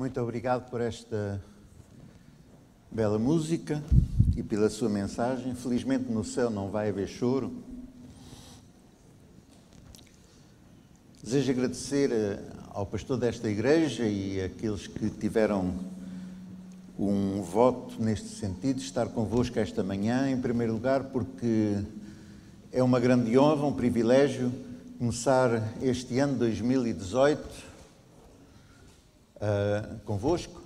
Muito obrigado por esta bela música e pela sua mensagem. Felizmente no céu não vai haver choro. Desejo agradecer ao pastor desta igreja e àqueles que tiveram um voto neste sentido, de estar convosco esta manhã, em primeiro lugar, porque é uma grande honra, um privilégio começar este ano 2018 convosco,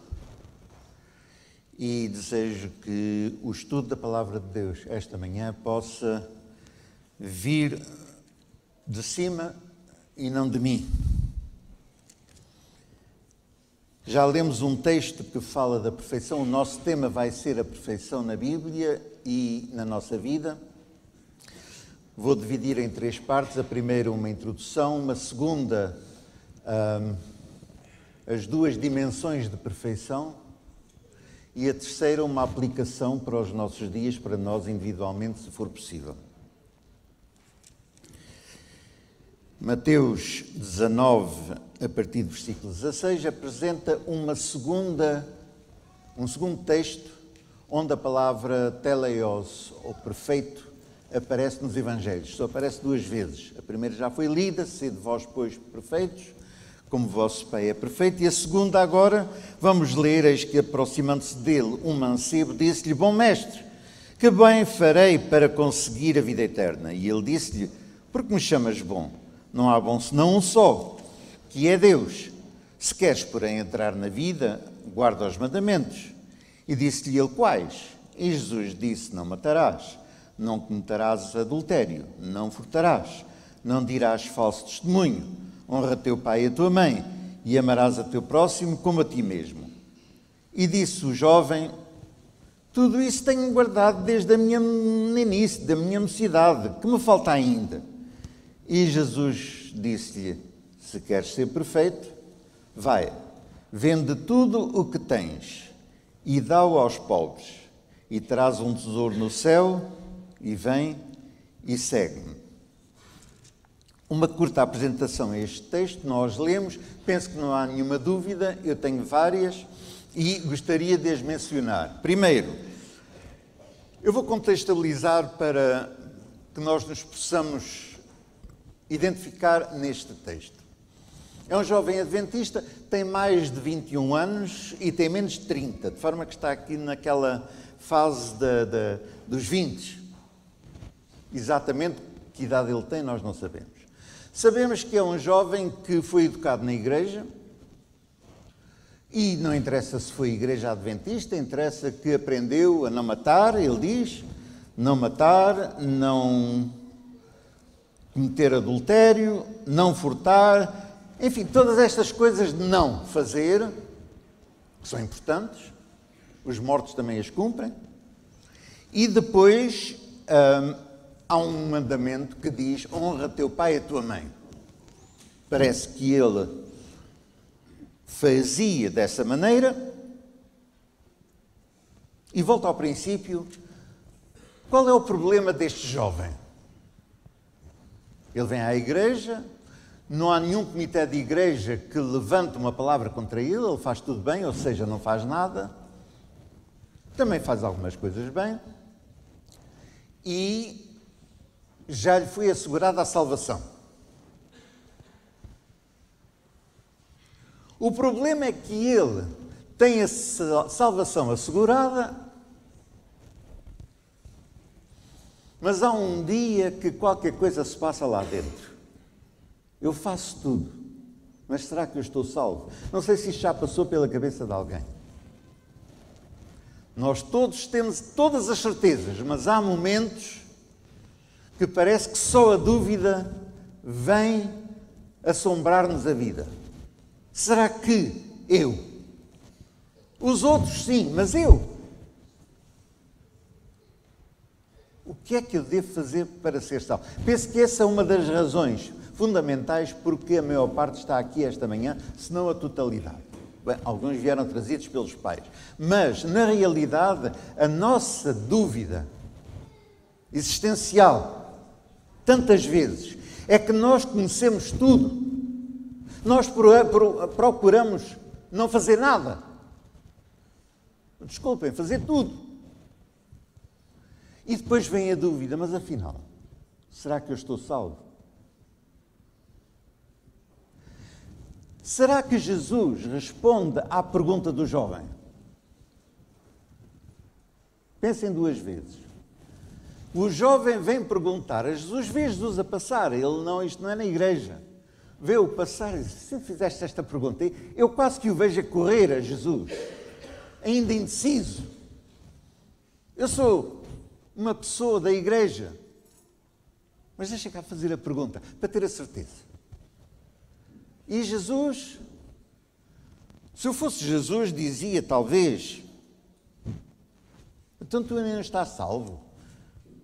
e desejo que o estudo da Palavra de Deus esta manhã possa vir de cima e não de mim. Já lemos um texto que fala da perfeição. O nosso tema vai ser a perfeição na Bíblia e na nossa vida. Vou dividir em três partes. A primeira, uma introdução. Uma segunda, as duas dimensões de perfeição. E a terceira, uma aplicação para os nossos dias, para nós individualmente, se for possível. Mateus 19, a partir do versículo 16, apresenta um segundo texto, onde a palavra teleios, ou perfeito, aparece nos Evangelhos. Só aparece duas vezes. A primeira já foi lida: sede vós, pois, perfeitos, como vosso Pai é perfeito. E a segunda agora, vamos ler: eis que, aproximando-se dele, um mancebo disse-lhe: bom mestre, que bem farei para conseguir a vida eterna? E ele disse-lhe: por que me chamas bom? Não há bom senão um só, que é Deus. Se queres, porém, entrar na vida, guarda os mandamentos. E disse-lhe ele: quais? E Jesus disse: não matarás, não cometerás adultério, não furtarás, não dirás falso testemunho, honra teu pai e a tua mãe, e amarás a teu próximo como a ti mesmo. E disse o jovem: tudo isso tenho guardado desde a minha meninice, da minha mocidade, que me falta ainda? E Jesus disse-lhe: se queres ser perfeito, vai, vende tudo o que tens e dá-o aos pobres, e terás um tesouro no céu, e vem e segue-me. Uma curta apresentação a este texto, nós lemos, penso que não há nenhuma dúvida, eu tenho várias e gostaria de as mencionar. Primeiro, eu vou contextualizar para que nós nos possamos identificar neste texto. É um jovem adventista, tem mais de 21 anos e tem menos de 30, de forma que está aqui naquela fase dos 20. Exatamente que idade ele tem, nós não sabemos. Sabemos que é um jovem que foi educado na igreja, e não interessa se foi igreja adventista, interessa que aprendeu a não matar. Ele diz: não matar, não cometer adultério, não furtar, enfim, todas estas coisas de não fazer, que são importantes, os mortos também as cumprem. E depois há um mandamento que diz: honra teu pai e a tua mãe. Parece que ele fazia dessa maneira. E volta ao princípio: qual é o problema deste jovem? Ele vem à igreja, não há nenhum comitê de igreja que levante uma palavra contra ele, ele faz tudo bem, ou seja, não faz nada. Também faz algumas coisas bem. E já lhe foi assegurada a salvação. O problema é que ele tem a salvação assegurada, mas há um dia que qualquer coisa se passa lá dentro. Eu faço tudo, mas será que eu estou salvo? Não sei se isto já passou pela cabeça de alguém. Nós todos temos todas as certezas, mas há momentos que parece que só a dúvida vem assombrar-nos a vida. Será que eu? Os outros sim, mas eu? O que é que eu devo fazer para ser salvo? Penso que essa é uma das razões fundamentais porque a maior parte está aqui esta manhã, se não a totalidade. Bem, alguns vieram trazidos pelos pais. Mas, na realidade, a nossa dúvida existencial, tantas vezes, é que nós conhecemos tudo. Nós procuramos não fazer nada. Desculpem, fazer tudo. E depois vem a dúvida, mas afinal, será que eu estou salvo? Será que Jesus responde à pergunta do jovem? Pensem duas vezes. O jovem vem perguntar a Jesus, vê Jesus a passar, isto não é na igreja. Vê-o passar e diz, se fizeste esta pergunta, eu quase que o vejo a correr a Jesus, ainda indeciso. Eu sou uma pessoa da igreja, mas deixa cá fazer a pergunta, para ter a certeza. E Jesus, se eu fosse Jesus, dizia talvez, então tu ainda não estás salvo,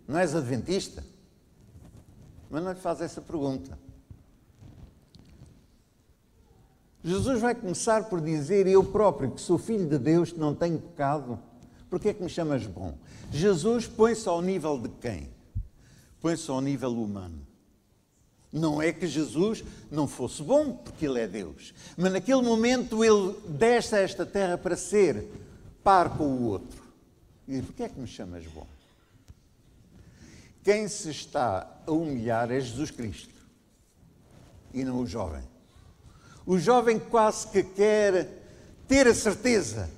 não és adventista? Mas não lhe faz essa pergunta. Jesus vai começar por dizer, eu próprio, que sou filho de Deus, que não tenho pecado, porque é que me chamas bom? Jesus põe-se ao nível de quem? Põe-se ao nível humano. Não é que Jesus não fosse bom, porque Ele é Deus. Mas naquele momento Ele desce a esta terra para ser par com o outro. E diz, porquê é que me chamas bom? Quem se está a humilhar é Jesus Cristo. E não o jovem. O jovem quase que quer ter a certeza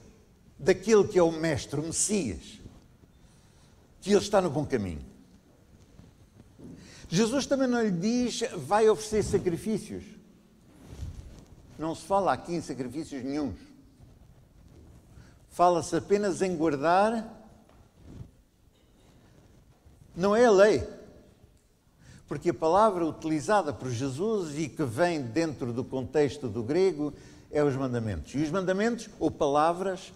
daquele que é o Mestre, o Messias. Que Ele está no bom caminho. Jesus também não lhe diz, vai oferecer sacrifícios. Não se fala aqui em sacrifícios nenhuns. Fala-se apenas em guardar. Não é a lei. Porque a palavra utilizada por Jesus e que vem dentro do contexto do grego é os mandamentos. E os mandamentos, ou palavras,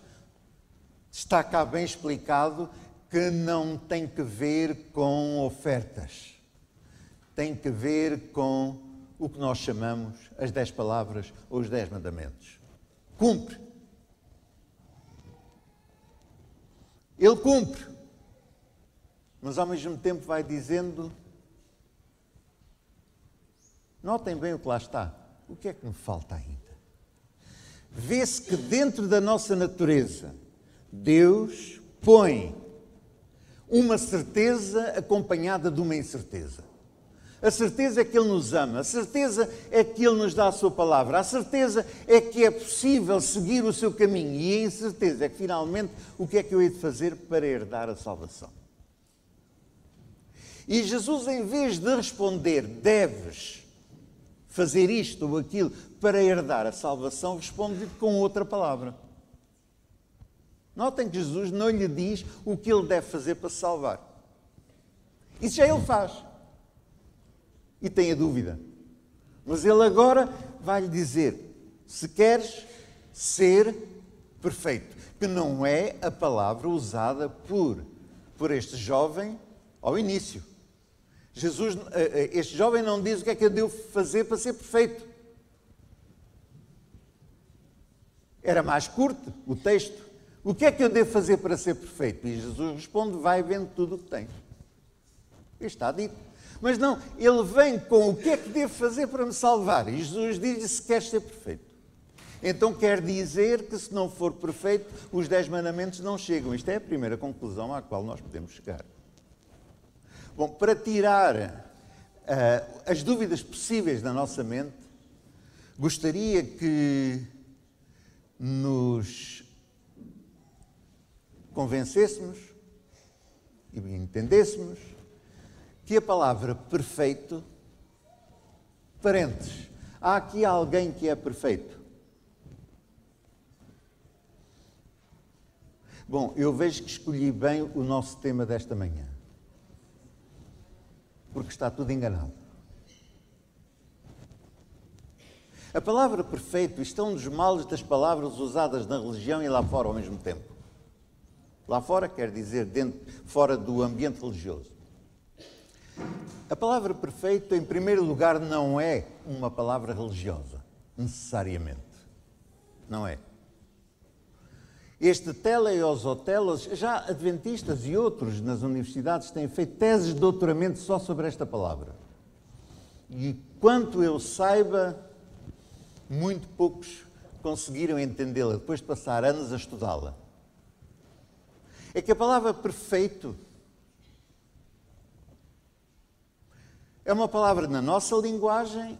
está cá bem explicado que não tem que ver com ofertas. Tem que ver com o que nós chamamos as 10 palavras ou os 10 mandamentos. Cumpre. Ele cumpre. Mas ao mesmo tempo vai dizendo, notem bem o que lá está. O que é que me falta ainda? Vê-se que dentro da nossa natureza, Deus põe uma certeza acompanhada de uma incerteza. A certeza é que Ele nos ama, a certeza é que Ele nos dá a sua palavra, a certeza é que é possível seguir o seu caminho e a incerteza é que finalmente o que é que eu hei de fazer para herdar a salvação. E Jesus, em vez de responder, deves fazer isto ou aquilo para herdar a salvação, responde com outra palavra. Notem que Jesus não lhe diz o que ele deve fazer para se salvar. Isso já ele faz. E tem a dúvida. Mas ele agora vai lhe dizer, se queres ser perfeito, que não é a palavra usada por este jovem ao início. Este jovem não diz o que é que eu devo fazer para ser perfeito. Era mais curto o texto. O que é que eu devo fazer para ser perfeito? E Jesus responde, vai vendo tudo o que tens. Isto está dito. Mas não, ele vem com o que é que devo fazer para me salvar. E Jesus diz, se queres ser perfeito. Então quer dizer que se não for perfeito, os 10 mandamentos não chegam. Isto é a primeira conclusão à qual nós podemos chegar. Bom, para tirar as dúvidas possíveis da nossa mente, gostaria que nos convencêssemos e entendêssemos que a palavra perfeito, parentes, há aqui alguém que é perfeito? Bom, eu vejo que escolhi bem o nosso tema desta manhã. Porque está tudo enganado. A palavra perfeito, isto é um dos males das palavras usadas na religião e lá fora ao mesmo tempo. Lá fora quer dizer fora do ambiente religioso. A palavra perfeito, em primeiro lugar, não é uma palavra religiosa, necessariamente. Não é. Este teleios ou telos, já adventistas e outros nas universidades têm feito teses de doutoramento só sobre esta palavra. E quanto eu saiba, muito poucos conseguiram entendê-la depois de passar anos a estudá-la é que a palavra perfeito é uma palavra na nossa linguagem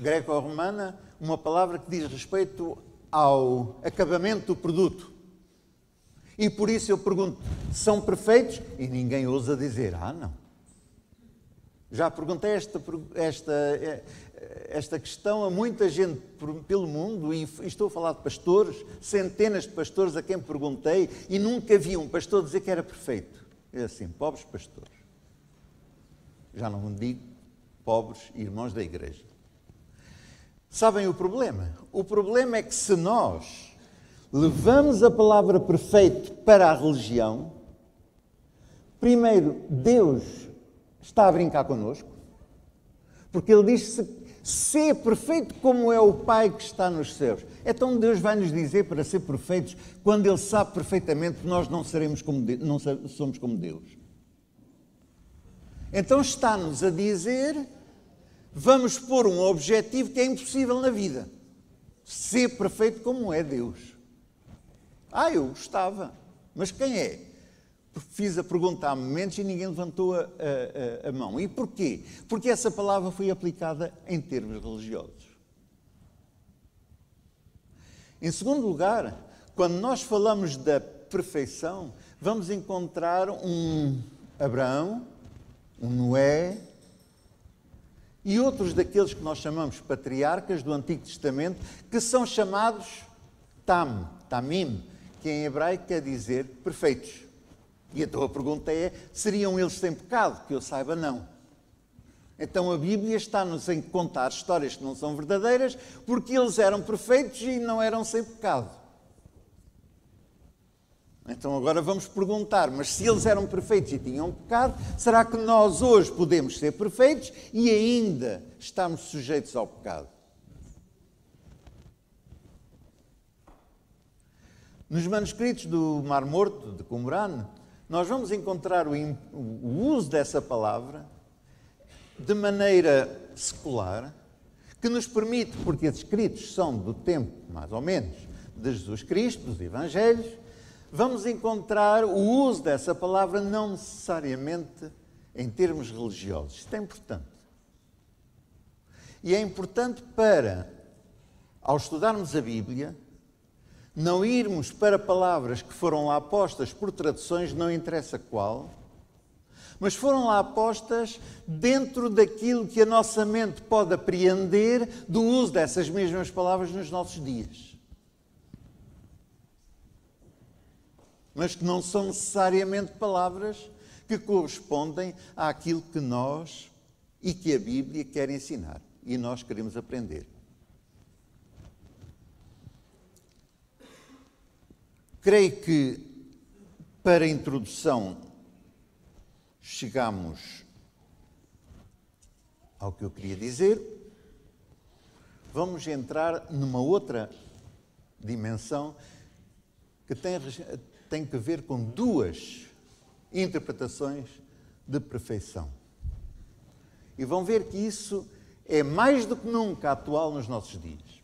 greco-romana, uma palavra que diz respeito ao acabamento do produto. E por isso eu pergunto, são perfeitos? E ninguém ousa dizer, não. Já perguntei esta questão a muita gente pelo mundo e estou a falar de pastores, centenas de pastores a quem perguntei e nunca vi um pastor dizer que era perfeito. É assim, pobres pastores. Já não digo pobres irmãos da igreja. Sabem o problema? O problema é que se nós levamos a palavra perfeito para a religião, primeiro, Deus está a brincar connosco, porque Ele diz: ser perfeito como é o Pai que está nos céus. Então Deus vai nos dizer para ser perfeitos quando Ele sabe perfeitamente que nós não somos como Deus. Então está-nos a dizer, vamos pôr um objetivo que é impossível na vida. Ser perfeito como é Deus. Eu gostava. Mas quem é? Fiz a pergunta há momentos e ninguém levantou a mão. E porquê? Porque essa palavra foi aplicada em termos religiosos. Em segundo lugar, quando nós falamos da perfeição, vamos encontrar um Abraão, um Noé e outros daqueles que nós chamamos patriarcas do Antigo Testamento, que são chamados Tamim, que em hebraico quer dizer perfeitos. E então a pergunta é, seriam eles sem pecado? Que eu saiba, não. Então a Bíblia está-nos a contar histórias que não são verdadeiras, porque eles eram perfeitos e não eram sem pecado. Então agora vamos perguntar, mas se eles eram perfeitos e tinham pecado, será que nós hoje podemos ser perfeitos e ainda estamos sujeitos ao pecado? Nos manuscritos do Mar Morto, de Qumran, nós vamos encontrar o uso dessa palavra de maneira secular, que nos permite, porque os escritos são do tempo, mais ou menos, de Jesus Cristo, dos Evangelhos, vamos encontrar o uso dessa palavra não necessariamente em termos religiosos. Isto é importante. E é importante para, ao estudarmos a Bíblia, não irmos para palavras que foram lá postas por traduções, não interessa qual, mas foram lá postas dentro daquilo que a nossa mente pode apreender do uso dessas mesmas palavras nos nossos dias. Mas que não são necessariamente palavras que correspondem àquilo que nós e que a Bíblia quer ensinar e nós queremos aprender. Creio que, para a introdução, chegamos ao que eu queria dizer. Vamos entrar numa outra dimensão que tem que ver com duas interpretações de perfeição. E vão ver que isso é mais do que nunca atual nos nossos dias.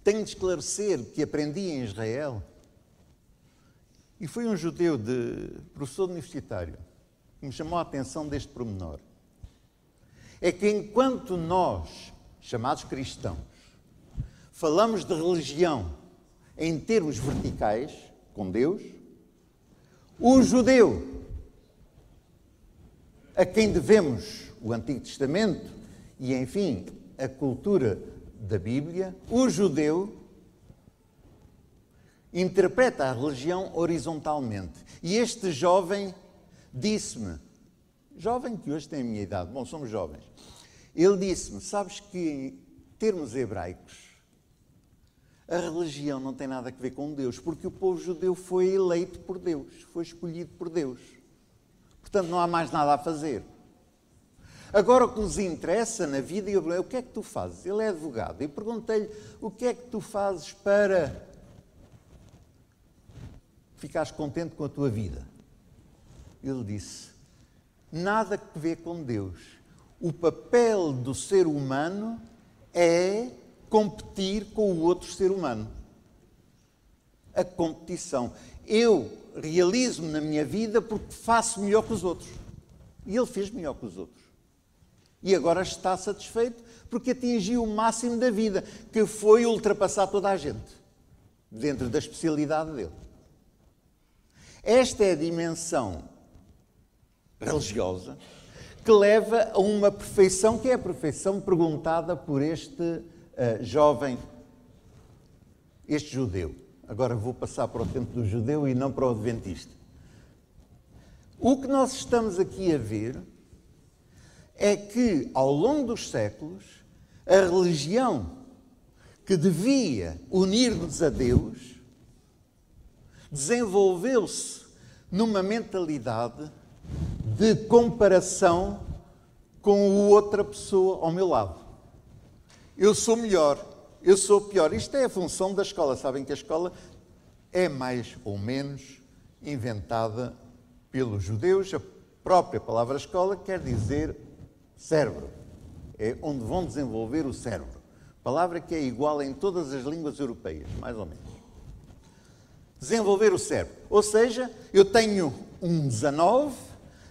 Tenho de esclarecer que aprendi em Israel, e foi um judeu, professor universitário, que me chamou a atenção deste pormenor. É que enquanto nós, chamados cristãos, falamos de religião em termos verticais, com Deus, o judeu, a quem devemos o Antigo Testamento e, enfim, a cultura da Bíblia, o judeu interpreta a religião horizontalmente. E este jovem disse-me, jovem que hoje tem a minha idade, bom, somos jovens, ele disse-me, sabes que em termos hebraicos, a religião não tem nada a ver com Deus, porque o povo judeu foi eleito por Deus, foi escolhido por Deus. Portanto, não há mais nada a fazer. Agora, o que nos interessa na vida, eu falei, o que é que tu fazes? Ele é advogado. E perguntei-lhe, o que é que tu fazes para ficares contente com a tua vida? Ele disse, nada a ver com Deus. O papel do ser humano é competir com o outro ser humano. A competição. Eu realizo-me na minha vida porque faço melhor que os outros. E ele fez melhor que os outros. E agora está satisfeito porque atingiu o máximo da vida, que foi ultrapassar toda a gente, dentro da especialidade dele. Esta é a dimensão religiosa que leva a uma perfeição, que é a perfeição perguntada por este jovem, este judeu. Agora vou passar para o tempo do judeu e não para o adventista. O que nós estamos aqui a ver é que, ao longo dos séculos, a religião que devia unir-nos a Deus desenvolveu-se numa mentalidade de comparação com a outra pessoa ao meu lado. Eu sou melhor, eu sou pior. Isto é a função da escola. Sabem que a escola é mais ou menos inventada pelos judeus. A própria palavra escola quer dizer cérebro. É onde vão desenvolver o cérebro. Palavra que é igual em todas as línguas europeias, mais ou menos. Desenvolver o cérebro. Ou seja, eu tenho um 19,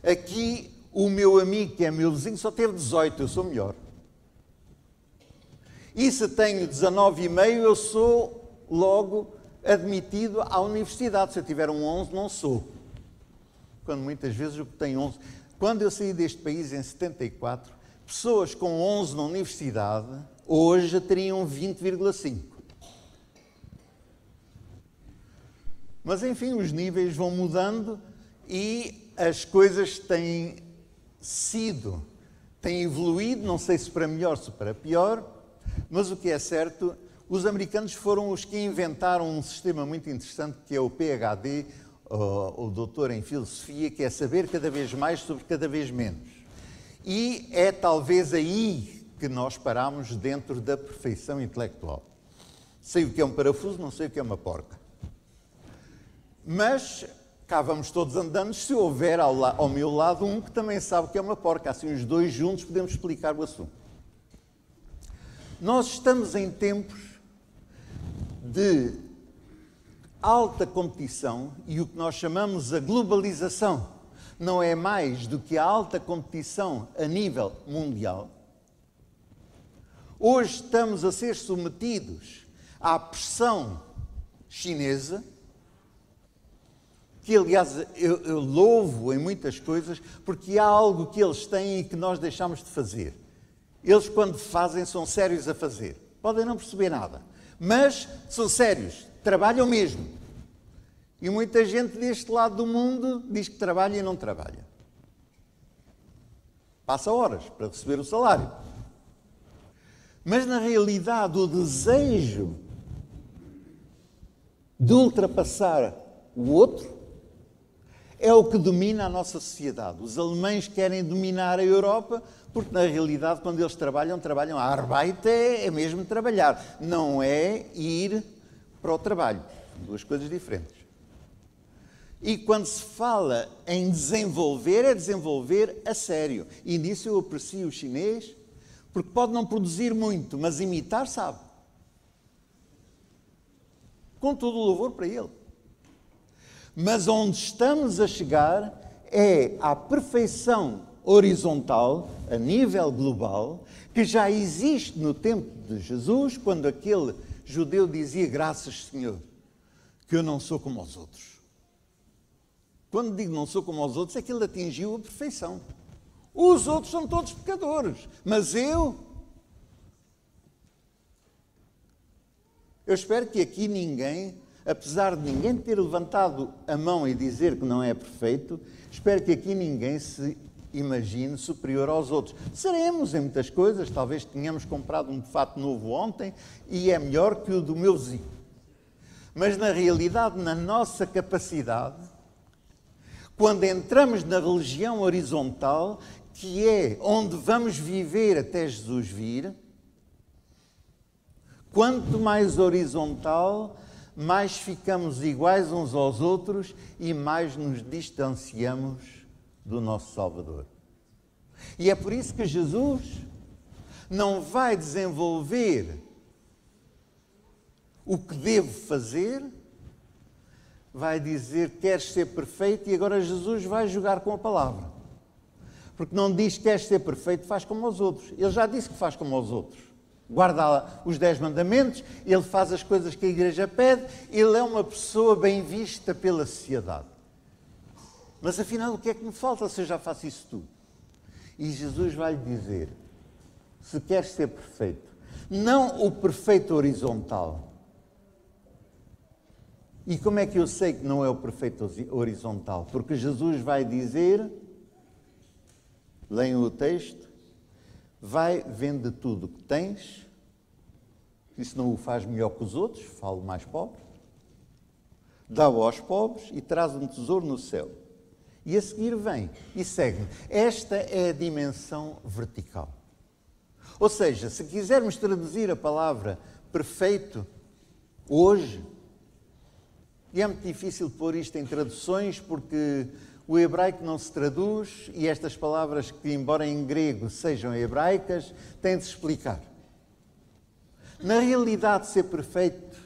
aqui o meu amigo, que é meu vizinho, só teve 18, eu sou melhor. E se tenho 19,5, eu sou logo admitido à universidade. Se eu tiver um 11, não sou. Quando muitas vezes eu tenho 11. Quando eu saí deste país em 74, pessoas com 11 na universidade, hoje teriam 20,5. Mas, enfim, os níveis vão mudando e as coisas têm evoluído, não sei se para melhor, se para pior, mas o que é certo, os americanos foram os que inventaram um sistema muito interessante, que é o PhD, o doutor em filosofia, que é saber cada vez mais sobre cada vez menos. E é talvez aí que nós paramos dentro da perfeição intelectual. Sei o que é um parafuso, não sei o que é uma porca. Mas cá vamos todos andando, se houver ao meu lado um que também sabe o que é uma porca. Assim, os dois juntos podemos explicar o assunto. Nós estamos em tempos de alta competição e o que nós chamamos a globalização não é mais do que a alta competição a nível mundial. Hoje estamos a ser submetidos à pressão chinesa, que aliás eu louvo em muitas coisas, porque há algo que eles têm e que nós deixamos de fazer. Eles, quando fazem, são sérios a fazer. Podem não perceber nada, mas são sérios, trabalham mesmo. E muita gente deste lado do mundo diz que trabalha e não trabalha. Passa horas para receber o salário. Mas, na realidade, o desejo de ultrapassar o outro é o que domina a nossa sociedade. Os alemães querem dominar a Europa porque, na realidade, quando eles trabalham a Arbeit é mesmo trabalhar. Não é ir para o trabalho. Duas coisas diferentes. E quando se fala em desenvolver, é desenvolver a sério. E nisso eu aprecio o chinês, porque pode não produzir muito, mas imitar sabe. Com todo o louvor para ele. Mas onde estamos a chegar é à perfeição horizontal, a nível global, que já existe no tempo de Jesus, quando aquele judeu dizia: graças, Senhor, que eu não sou como os outros. Quando digo não sou como os outros, é que ele atingiu a perfeição. Os outros são todos pecadores, mas eu espero que aqui ninguém, apesar de ninguém ter levantado a mão e dizer que não é perfeito, espero que aqui ninguém se imagine superior aos outros. Seremos em muitas coisas, talvez tenhamos comprado um fato novo ontem e é melhor que o do meu vizinho. Mas na realidade, na nossa capacidade, quando entramos na religião horizontal, que é onde vamos viver até Jesus vir, quanto mais horizontal, mais ficamos iguais uns aos outros e mais nos distanciamos do nosso Salvador. E é por isso que Jesus não vai desenvolver o que devo fazer, vai dizer, queres ser perfeito, e agora Jesus vai jogar com a palavra. Porque não diz que queres ser perfeito, faz como aos outros. Ele já disse que faz como aos outros. Guarda os 10 mandamentos, ele faz as coisas que a igreja pede, ele é uma pessoa bem vista pela sociedade. Mas afinal, o que é que me falta se eu já faço isso tudo? E Jesus vai lhe dizer, se queres ser perfeito, não o perfeito horizontal. E como é que eu sei que não é o perfeito horizontal? Porque Jesus vai dizer, leiam o texto, vai, vende tudo o que tens, isso não o faz melhor que os outros, falo mais pobre, dá-o aos pobres e traz um tesouro no céu. E a seguir vem e segue-me. Esta é a dimensão vertical. Ou seja, se quisermos traduzir a palavra perfeito hoje, e é muito difícil pôr isto em traduções porque o hebraico não se traduz e estas palavras que, embora em grego sejam hebraicas, têm de se explicar. Na realidade, ser perfeito,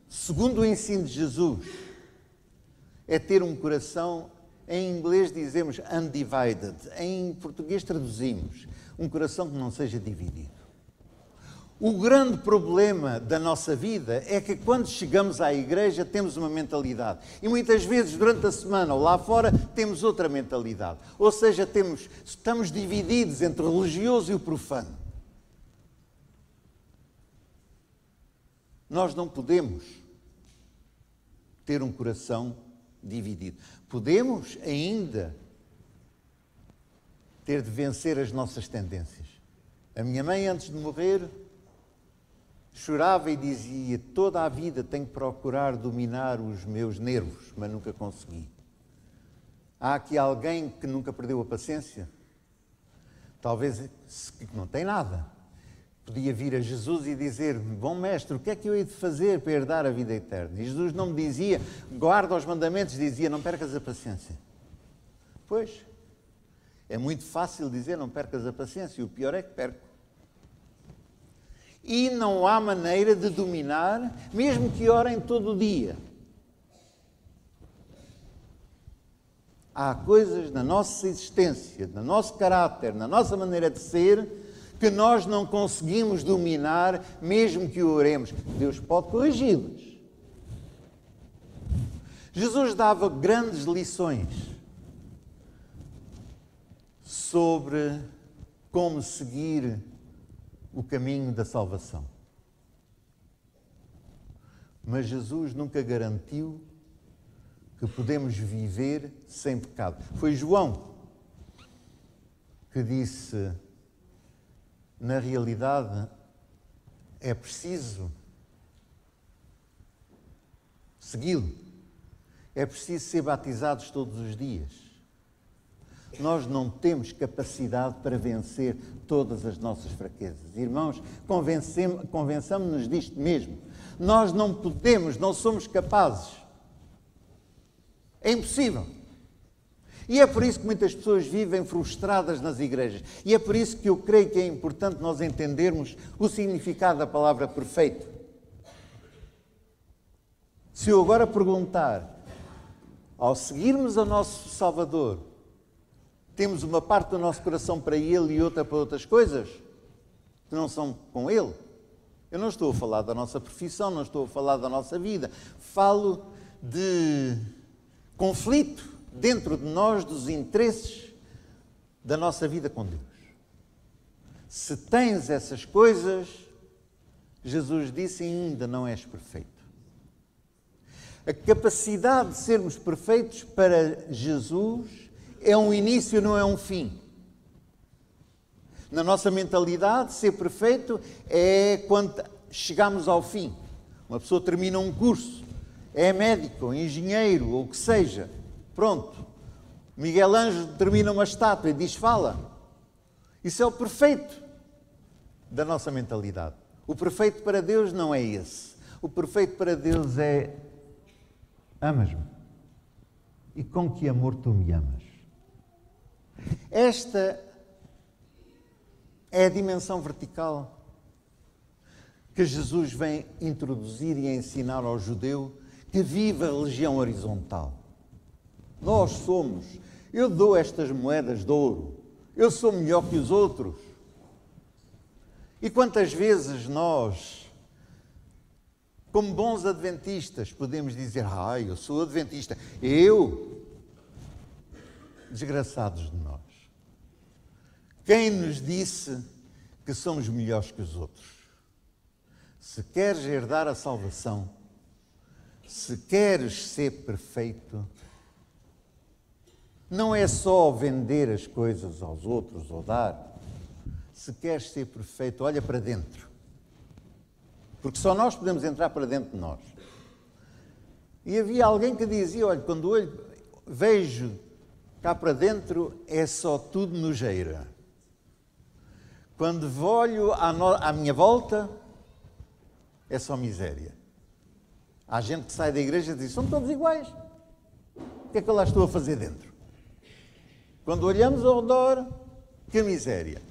segundo o ensino de Jesus, é ter um coração, em inglês dizemos undivided, em português traduzimos, um coração que não seja dividido. O grande problema da nossa vida é que quando chegamos à igreja temos uma mentalidade. E muitas vezes durante a semana ou lá fora temos outra mentalidade. Ou seja, estamos divididos entre o religioso e o profano. Nós não podemos ter um coração dividido. Podemos ainda ter de vencer as nossas tendências. A minha mãe, antes de morrer, chorava e dizia, toda a vida tenho que procurar dominar os meus nervos, mas nunca consegui. Há aqui alguém que nunca perdeu a paciência? Talvez que não tem nada. Podia vir a Jesus e dizer, bom mestre, o que é que eu hei de fazer para herdar a vida eterna? E Jesus não me dizia, guarda os mandamentos, dizia, não percas a paciência. Pois, é muito fácil dizer, não percas a paciência, e o pior é que perco. E não há maneira de dominar, mesmo que orem todo o dia. Há coisas na nossa existência, no nosso caráter, na nossa maneira de ser, que nós não conseguimos dominar, mesmo que oremos. Deus pode corrigi-las. Jesus dava grandes lições sobre como seguir o caminho da salvação. Mas Jesus nunca garantiu que podemos viver sem pecado. Foi João que disse, na realidade, é preciso segui-lo. É preciso ser batizados todos os dias. Nós não temos capacidade para vencer todas as nossas fraquezas. Irmãos, convençamos-nos disto mesmo. Nós não podemos, não somos capazes. É impossível. E é por isso que muitas pessoas vivem frustradas nas igrejas. E é por isso que eu creio que é importante nós entendermos o significado da palavra perfeito. Se eu agora perguntar, ao seguirmos ao nosso Salvador, temos uma parte do nosso coração para Ele e outra para outras coisas que não são com Ele. Eu não estou a falar da nossa profissão, não estou a falar da nossa vida. Falo de conflito dentro de nós, dos interesses da nossa vida com Deus. Se tens essas coisas, Jesus disse, ainda não és perfeito. A capacidade de sermos perfeitos para Jesus é um início, não é um fim. Na nossa mentalidade, ser perfeito é quando chegamos ao fim. Uma pessoa termina um curso, é médico, engenheiro, ou o que seja. Pronto. Miguel Ângelo termina uma estátua e diz, fala. Isso é o perfeito da nossa mentalidade. O perfeito para Deus não é esse. O perfeito para Deus é, amas-me. E com que amor tu me amas? Esta é a dimensão vertical. que Jesus vem introduzir e ensinar ao judeu que vive a religião horizontal. Nós somos, eu dou estas moedas de ouro, eu sou melhor que os outros. E quantas vezes nós, como bons adventistas, podemos dizer, eu sou adventista, desgraçados de nós. Quem nos disse que somos melhores que os outros? Se queres herdar a salvação, se queres ser perfeito, não é só vender as coisas aos outros ou dar. Se queres ser perfeito, olha para dentro. Porque só nós podemos entrar para dentro de nós. E havia alguém que dizia, olha, quando eu vejo cá para dentro, é só tudo nojeira. Quando olho à minha volta, é só miséria. Há gente que sai da igreja e diz, são todos iguais. O que é que eu lá estou a fazer dentro? Quando olhamos ao redor, que miséria.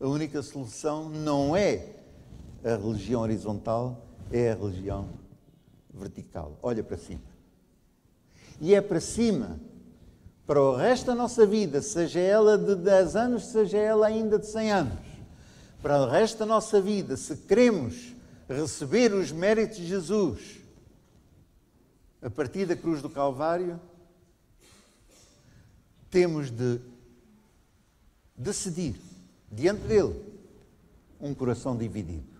A única solução não é a religião horizontal, é a religião vertical. Olha para cima. E é para cima, para o resto da nossa vida, seja ela de 10 anos, seja ela ainda de 100 anos. Para o resto da nossa vida, se queremos receber os méritos de Jesus, a partir da cruz do Calvário, temos de decidir, diante dele, um coração dividido.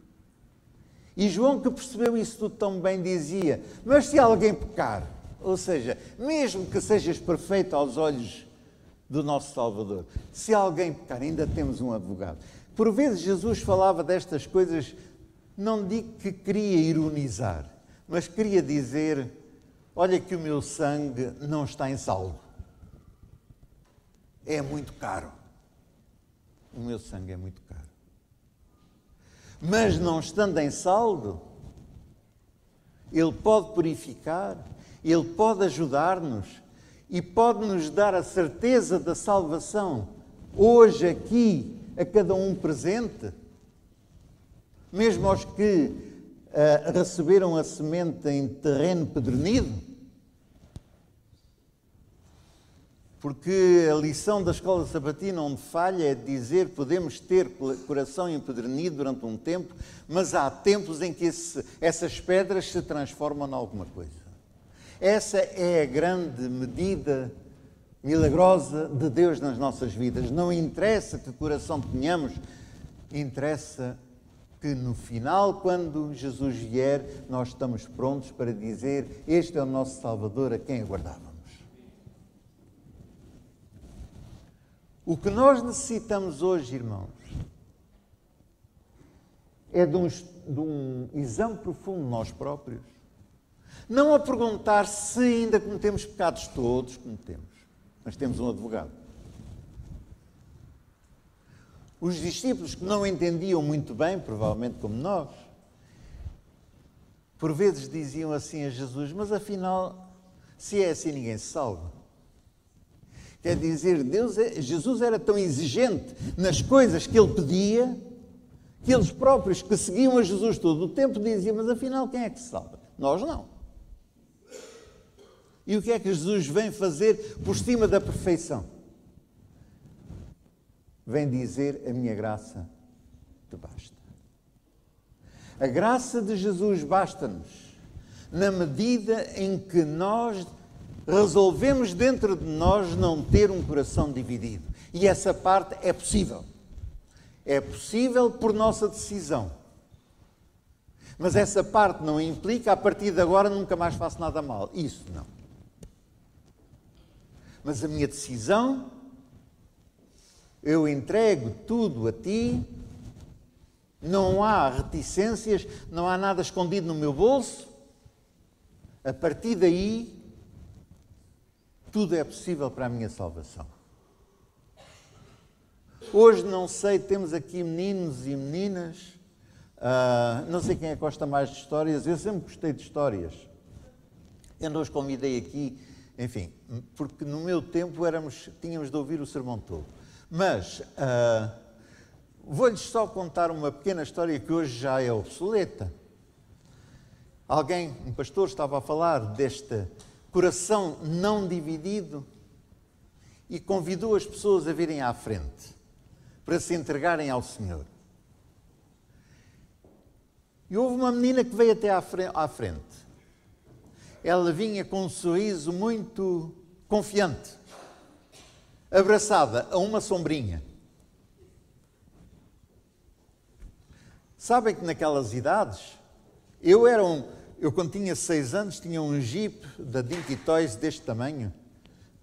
E João, que percebeu isso tudo tão bem, dizia, mas se alguém pecar, ou seja, mesmo que sejas perfeito aos olhos do nosso Salvador, se alguém pecar, ainda temos um advogado. Por vezes Jesus falava destas coisas, não digo que queria ironizar, mas queria dizer, olha que o meu sangue não está em saldo. É muito caro. O meu sangue é muito caro. Mas não estando em saldo, ele pode purificar, ele pode ajudar-nos e pode nos dar a certeza da salvação. Hoje, aqui, a cada um presente, mesmo aos que receberam a semente em terreno pedrenido, porque a lição da escola sabatina onde falha é dizer podemos ter coração empedernido durante um tempo, mas há tempos em que essas pedras se transformam em alguma coisa. Essa é a grande medida milagrosa de Deus nas nossas vidas. Não interessa que coração tenhamos, interessa que no final, quando Jesus vier, nós estamos prontos para dizer este é o nosso Salvador a quem aguardávamos. O que nós necessitamos hoje, irmãos, é de um exame profundo de nós próprios. Não a perguntar se ainda cometemos pecados, todos cometemos, mas temos um advogado. Os discípulos que não entendiam muito bem, provavelmente como nós, por vezes diziam assim a Jesus, mas afinal, se é assim ninguém se salva. Quer dizer, Jesus era tão exigente nas coisas que ele pedia, que eles próprios que seguiam a Jesus todo o tempo diziam, mas afinal quem é que se salva? Nós não. E o que é que Jesus vem fazer por cima da perfeição? Vem dizer, a minha graça te basta. A graça de Jesus basta-nos na medida em que nós resolvemos dentro de nós não ter um coração dividido. E essa parte é possível. É possível por nossa decisão. Mas essa parte não implica, a partir de agora nunca mais faço nada mal. Isso não. Mas a minha decisão, eu entrego tudo a ti, não há reticências, não há nada escondido no meu bolso. A partir daí, tudo é possível para a minha salvação. Hoje, não sei, temos aqui meninos e meninas, não sei quem é que gosta mais de histórias, eu sempre gostei de histórias. Eu não os convidei aqui, enfim, porque no meu tempo tínhamos de ouvir o sermão todo. Mas Vou-lhes só contar uma pequena história que hoje já é obsoleta. Um pastor, estava a falar deste coração não dividido e convidou as pessoas a virem à frente para se entregarem ao Senhor. E houve uma menina que veio até à frente. Ela vinha com um sorriso muito confiante, abraçada a uma sombrinha. Sabem que naquelas idades, eu quando tinha 6 anos, tinha um Jeep da Dinky Toys deste tamanho.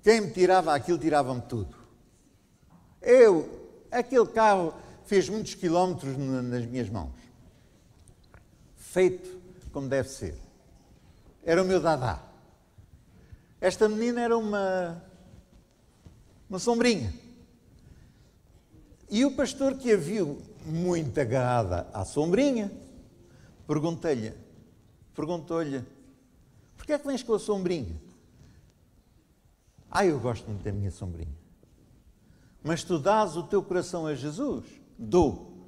Quem me tirava aquilo, tirava-me tudo. Aquele carro fez muitos quilómetros nas minhas mãos. Feito como deve ser. Era o meu dadá. Esta menina era uma sombrinha. E o pastor, que a viu muito agarrada à sombrinha, perguntou-lhe, porquê é que vens com a sombrinha? Eu gosto muito da minha sombrinha. Mas tu dás o teu coração a Jesus? Dou.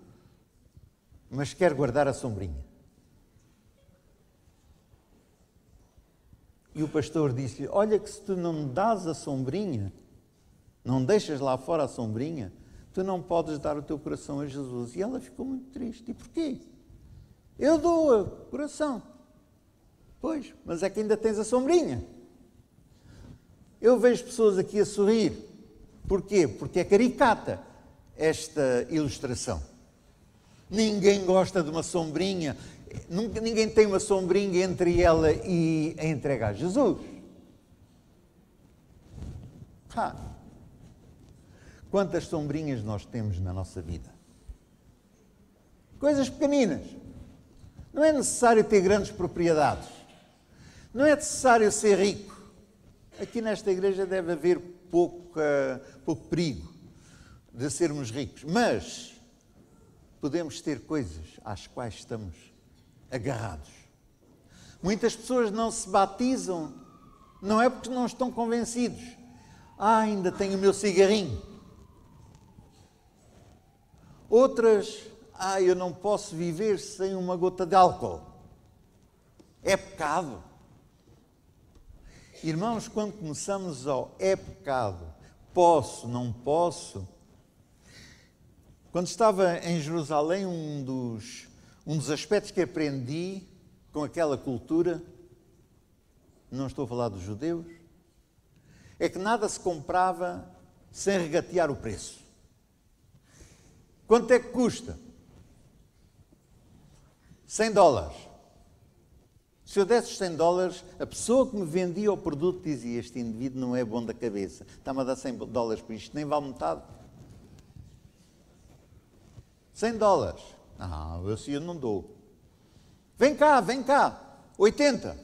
Mas quero guardar a sombrinha. E o pastor disse-lhe, olha que se tu não me dás a sombrinha, não deixas lá fora a sombrinha, tu não podes dar o teu coração a Jesus. E ela ficou muito triste. E porquê? Eu dou o coração. Pois, mas é que ainda tens a sombrinha. Eu vejo pessoas aqui a sorrir. Porquê? Porque é caricata esta ilustração. Ninguém gosta de uma sombrinha. Ninguém tem uma sombrinha entre ela e a entrega a Jesus. Quantas sombrinhas nós temos na nossa vida? Coisas pequeninas. Não é necessário ter grandes propriedades. Não é necessário ser rico. Aqui nesta igreja deve haver pouco perigo de sermos ricos. Mas podemos ter coisas às quais estamos agarrados. Muitas pessoas não se batizam, não é porque não estão convencidos. Ainda tenho o meu cigarrinho. Outras, eu não posso viver sem uma gota de álcool. É pecado. Irmãos, quando começamos ao é pecado, posso, não posso. Quando estava em Jerusalém, um dos aspectos que aprendi com aquela cultura, não estou a falar dos judeus, é que nada se comprava sem regatear o preço. Quanto é que custa? $100. Se eu desse $100, a pessoa que me vendia o produto dizia, este indivíduo não é bom da cabeça, está-me a dar $100 por isto, nem vale metade. $100. Eu não dou. Vem cá, 80.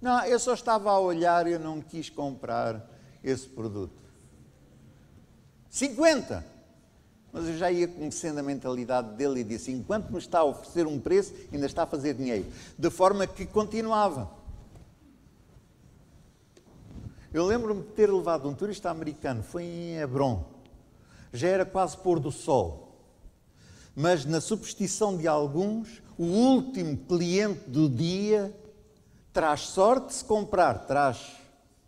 Não, eu só estava a olhar e eu não quis comprar esse produto. 50. Mas eu já ia conhecendo a mentalidade dele e disse, enquanto me está a oferecer um preço, ainda está a fazer dinheiro. De forma que continuava. Eu lembro-me de ter levado um turista americano, foi em Hebron. Já era quase pôr do sol. Mas na superstição de alguns, o último cliente do dia traz sorte se comprar, traz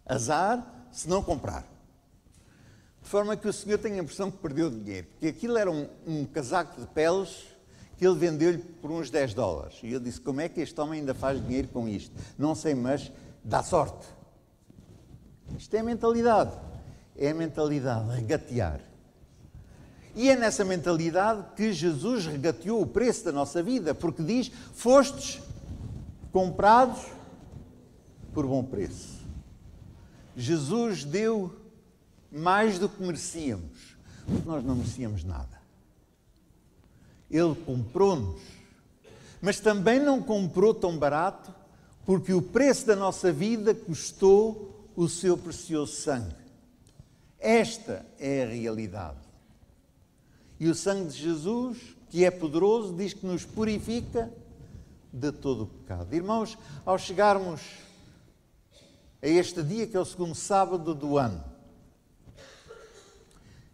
azar se não comprar. De forma que o senhor tem a impressão que perdeu dinheiro. Porque aquilo era um casaco de peles que ele vendeu-lhe por uns $10. E eu disse, como é que este homem ainda faz dinheiro com isto? Não sei, mas dá sorte. Isto é a mentalidade. É a mentalidade, regatear. E é nessa mentalidade que Jesus regateou o preço da nossa vida, porque diz, fostes comprados por bom preço. Jesus deu mais do que merecíamos, porque nós não merecíamos nada. Ele comprou-nos, mas também não comprou tão barato, porque o preço da nossa vida custou o seu precioso sangue. Esta é a realidade. E o sangue de Jesus, que é poderoso, diz que nos purifica de todo o pecado. Irmãos, ao chegarmos a este dia, que é o segundo sábado do ano,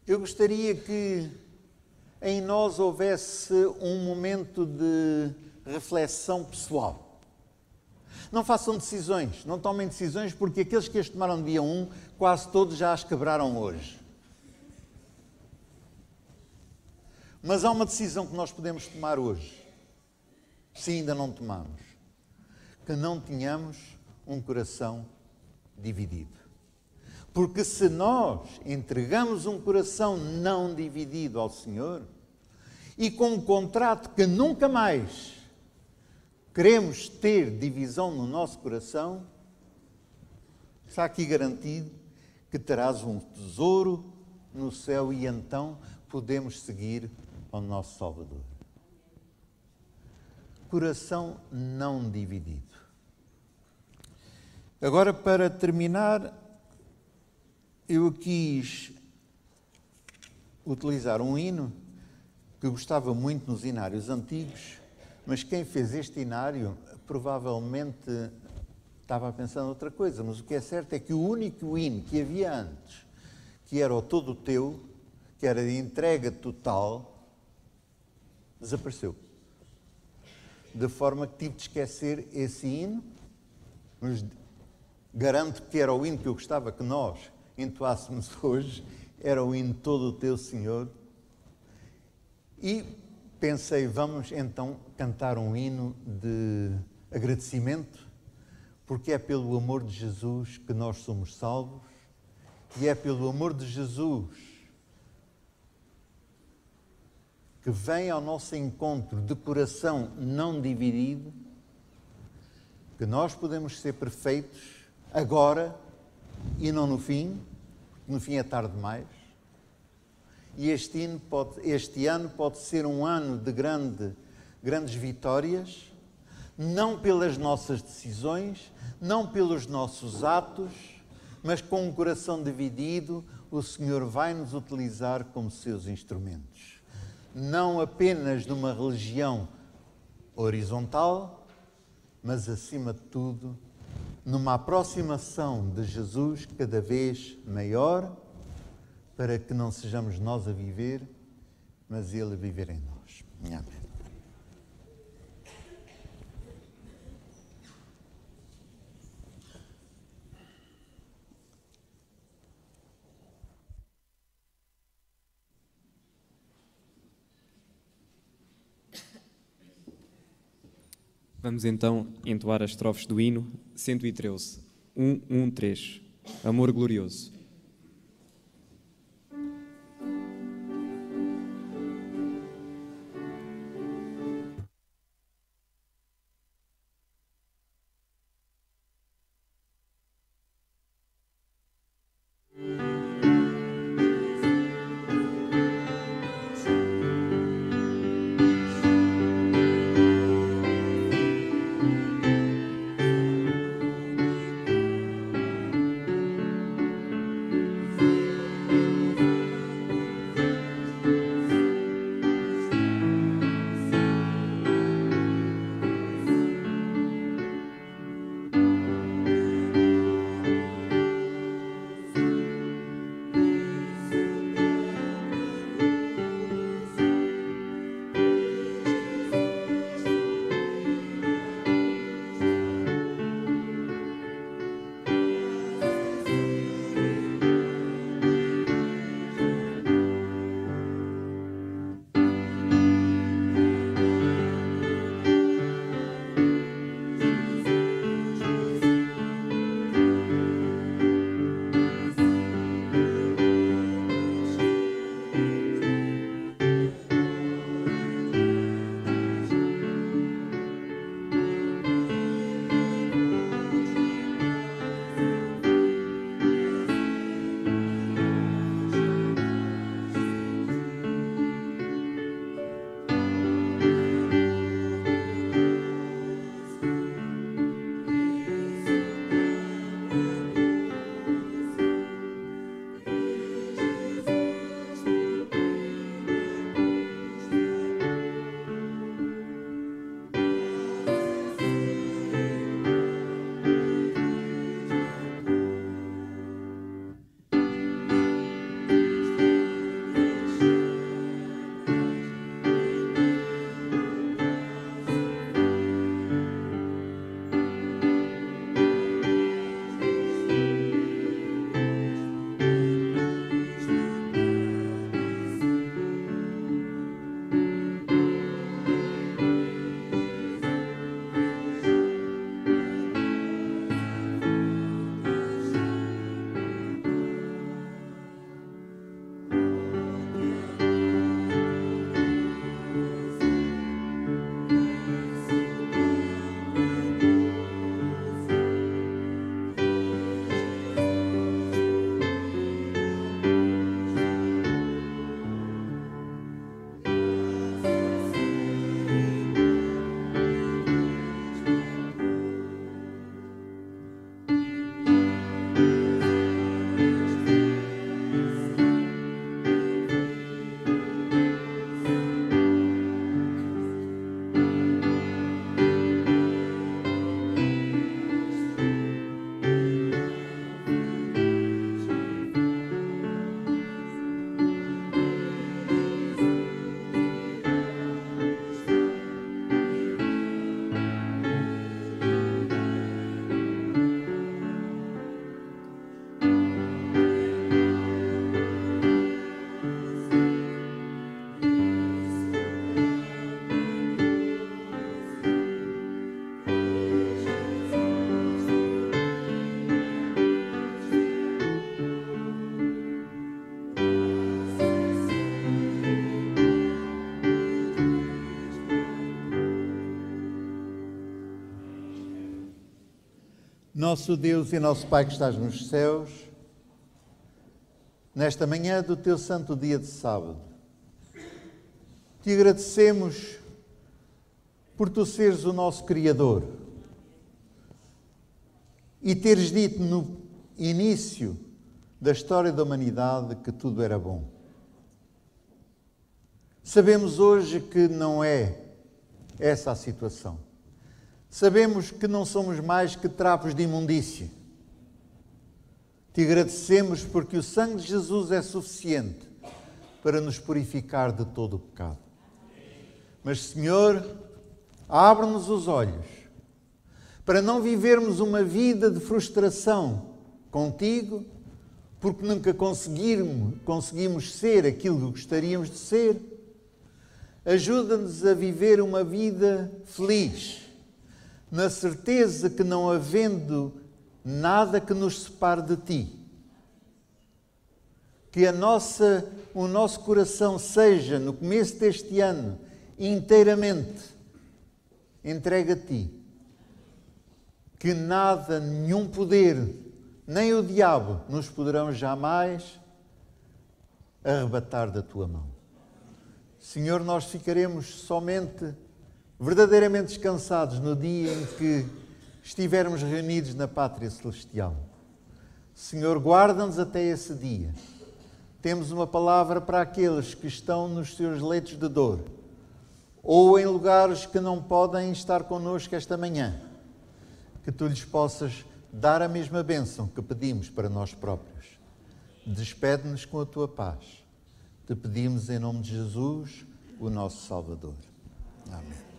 eu gostaria que em nós houvesse um momento de reflexão pessoal. Não façam decisões, não tomem decisões, porque aqueles que as tomaram dia 1, quase todos já as quebraram hoje. Mas há uma decisão que nós podemos tomar hoje, se ainda não tomamos, que não tenhamos um coração dividido. Porque se nós entregamos um coração não dividido ao Senhor e com um contrato que nunca mais queremos ter divisão no nosso coração, está aqui garantido que terás um tesouro no céu e então podemos seguir ao nosso Salvador. Coração não dividido. Agora, para terminar, eu quis utilizar um hino que gostava muito nos hinários antigos, mas quem fez este hinário provavelmente estava a pensar noutra coisa. Mas o que é certo é que o único hino que havia antes, que era o Todo Teu, que era de entrega total, desapareceu. De forma que tive de esquecer esse hino, mas garanto que era o hino que eu gostava que nós entoássemos hoje, era o hino Todo o Teu, Senhor. E pensei, vamos então cantar um hino de agradecimento, porque é pelo amor de Jesus que nós somos salvos, e é pelo amor de Jesus que vem ao nosso encontro de coração não dividido, que nós podemos ser perfeitos agora e não no fim, porque no fim é tarde demais. E este ano pode ser um ano de grandes vitórias, não pelas nossas decisões, não pelos nossos atos, mas com um coração dividido, o Senhor vai nos utilizar como seus instrumentos. Não apenas numa religião horizontal, mas acima de tudo, numa aproximação de Jesus cada vez maior, para que não sejamos nós a viver, mas Ele a viver em nós. Amém. Vamos então entoar as estrofes do hino 113, 113, Amor Glorioso. Nosso Deus e nosso Pai que estás nos céus, nesta manhã do teu santo dia de sábado, te agradecemos por tu seres o nosso Criador e teres dito no início da história da humanidade que tudo era bom. Sabemos hoje que não é essa a situação. Sabemos que não somos mais que trapos de imundícia. Te agradecemos porque o sangue de Jesus é suficiente para nos purificar de todo o pecado. Mas, Senhor, abre-nos os olhos para não vivermos uma vida de frustração contigo, porque nunca conseguimos ser aquilo que gostaríamos de ser. Ajuda-nos a viver uma vida feliz, na certeza que não havendo nada que nos separe de Ti, que o nosso coração seja, no começo deste ano, inteiramente entregue a Ti, que nada, nenhum poder, nem o diabo nos poderão jamais arrebatar da Tua mão. Senhor, nós ficaremos somente verdadeiramente descansados no dia em que estivermos reunidos na Pátria Celestial. Senhor, guarda-nos até esse dia. Temos uma palavra para aqueles que estão nos seus leitos de dor ou em lugares que não podem estar connosco esta manhã, que Tu lhes possas dar a mesma bênção que pedimos para nós próprios. Despede-nos com a Tua paz. Te pedimos em nome de Jesus, o nosso Salvador. Amém.